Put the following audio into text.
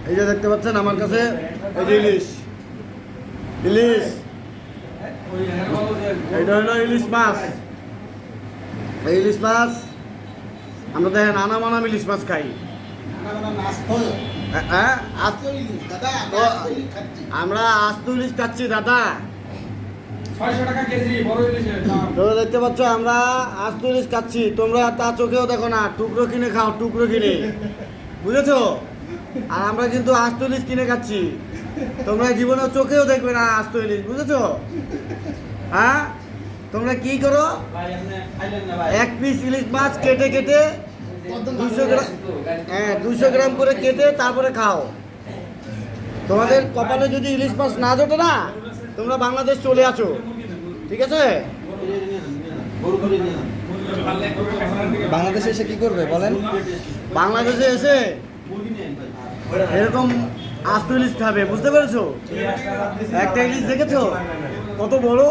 এই যে দেখতে পাচ্ছেন আমার কাছে এই যে ইলিশ ইলিশ এটা হলো ইলিশ মাছ। এই ইলিশ মাছ আমরা দেখেন আনামানাম ইলিশ মাছ খাই। হ্যাঁ আমরা আস্ত ইলিশ খাচ্ছি দাদা। 600 টাকা কেজি বড় ইলিশের দাম। তো দেখতে পাচ্ছ আমরা আস্ত ইলিশ খাচ্ছি, তোমরা তা চোখেও দেখো না, টুকরো কিনে খাও, টুকরো কিনে, বুঝেছো? আর আমরা কিন্তু আস্ত ইলিশ কিনে খাচ্ছি, তোমরা জীবনে চোখেও দেখবে না আস্ত ইলিশ, বুঝেছো? হ্যাঁ তোমরা কি করো, এক পিস ইলিশ মাছ কেটে কেটে 200 গ্রাম, হ্যাঁ 200 গ্রাম করে কেটে তারপরে খাও। তোমাদের কপালে যদি ইলিশ মাছ না জোটে না, তোমরা বাংলাদেশ চলে আসো, ঠিক আছে? বাংলাদেশে এসে কি করবে বলেন? বাংলাদেশে এসে এরকম আস্ত ইলিশ খাবে, বুঝতে পেরেছো? একটা ইলিশ দেখেছো কত বড়?